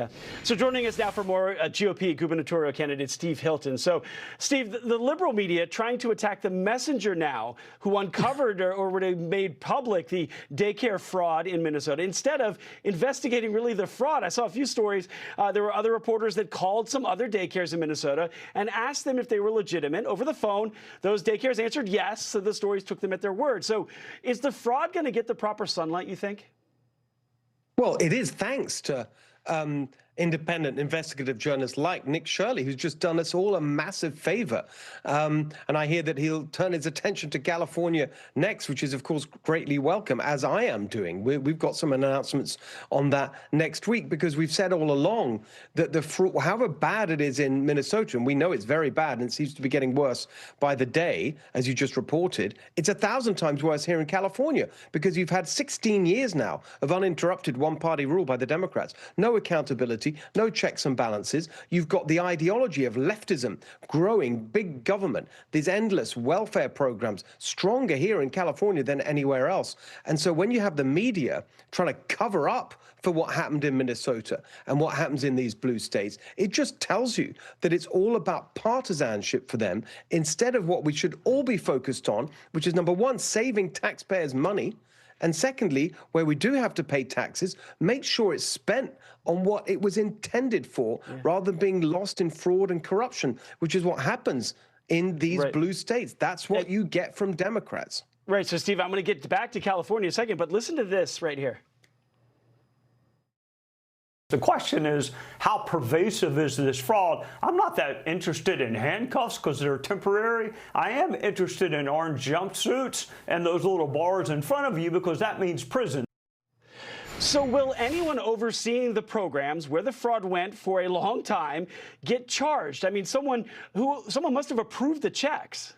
Yeah. So joining us now for more, GOP gubernatorial candidate Steve Hilton. So, Steve, the liberal media trying to attack the messenger now who uncovered or made public the daycare fraud in Minnesota instead of investigating really the fraud. I saw a few stories. There were other reporters that called some other daycares in Minnesota and asked them if they were legitimate. Over the phone, those daycares answered yes, so the stories took them at their word. So is the fraud going to get the proper sunlight, you think? Well, it is thanks to independent investigative journalists like Nick Shirley, who's just done us all a massive favor. And I hear that he'll turn his attention to California next, which is, of course, greatly welcome, as I am doing. We've got some announcements on that next week, because we've said all along that the fraud, however bad it is in Minnesota, and we know it's very bad and it seems to be getting worse by the day, as you just reported, it's 1,000 times worse here in California, because you've had 16 years now of uninterrupted one-party rule by the Democrats. No accountability, no checks and balances. You've got the ideology of leftism growing, big government, these endless welfare programs, stronger here in California than anywhere else. And so when you have the media trying to cover up for what happened in Minnesota and what happens in these blue states, it just tells you that it's all about partisanship for them instead of what we should all be focused on, which is, number one, saving taxpayers' money. And secondly, where we do have to pay taxes, make sure it's spent on what it was intended for, rather than being lost in fraud and corruption, which is what happens in these blue states. That's what you get from Democrats. Right. So, Steve, I'm going to get back to California in a second, but listen to this right here. The question is, how pervasive is this fraud? I'm not that interested in handcuffs because they're temporary. I am interested in orange jumpsuits and those little bars in front of you, because that means prison. So will anyone overseeing the programs where the fraud went for a long time get charged? I mean, someone must have approved the checks.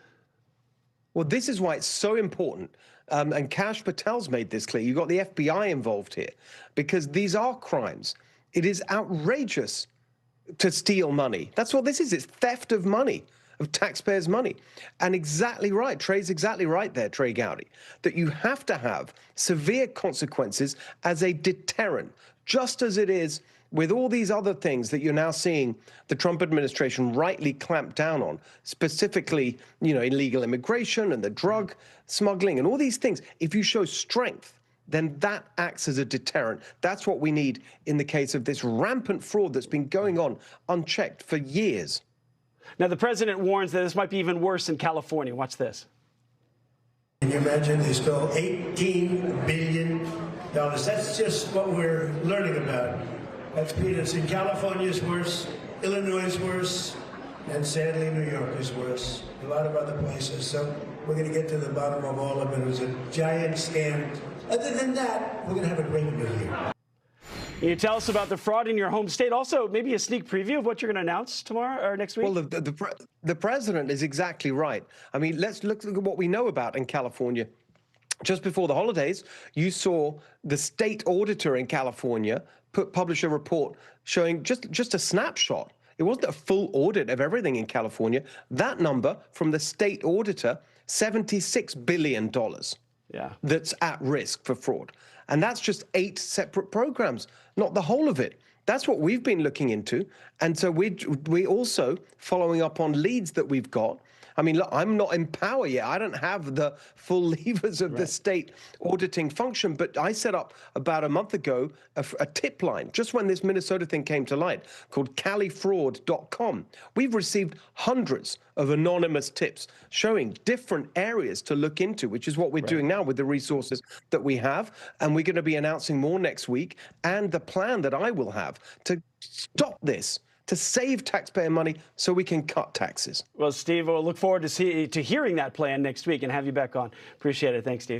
Well, this is why it's so important. And Kash Patel's made this clear. You've got the FBI involved here, because these are crimes. It is outrageous to steal money. That's what this is. It's theft of money, of taxpayers' money. And exactly right. Trey's exactly right there, Trey Gowdy, that you have to have severe consequences as a deterrent, just as it is with all these other things that you're now seeing the Trump administration rightly clamp down on, specifically, illegal immigration and the drug smuggling and all these things. If you show strength, then that acts as a deterrent. That's what we need in the case of this rampant fraud that's been going on unchecked for years. Now, the president warns that this might be even worse in California. Watch this. Can you imagine they stole $18 billion? That's just what we're learning about. That's peanuts. In California is worse, Illinois is worse, and sadly New York is worse. A lot of other places. So we're going to get to the bottom of all of it. It was a giant scam. Other than that, we're going to have a great new year. Can you tell us about the fraud in your home state? Also, maybe a sneak preview of what you're going to announce tomorrow or next week? Well, the president is exactly right. I mean, let's look at what we know about in California. Just before the holidays, you saw the state auditor in California publish a report showing just a snapshot. It wasn't a full audit of everything in California. That number from the state auditor, $76 billion. Yeah. That's at risk for fraud. And that's just 8 separate programs, not the whole of it. That's what we've been looking into. And so we also following up on leads that we've got. I mean, look, I'm not in power yet. I don't have the full levers of the state auditing function, but I set up about a month ago a tip line, just when this Minnesota thing came to light, called califraud.com. We've received hundreds of anonymous tips showing different areas to look into, which is what we're doing now with the resources that we have. And we're going to be announcing more next week, and the plan that I will have to stop this, to save taxpayer money so we can cut taxes. Well, Steve, we'll look forward to hearing that plan next week and have you back on. Appreciate it. Thanks, Steve.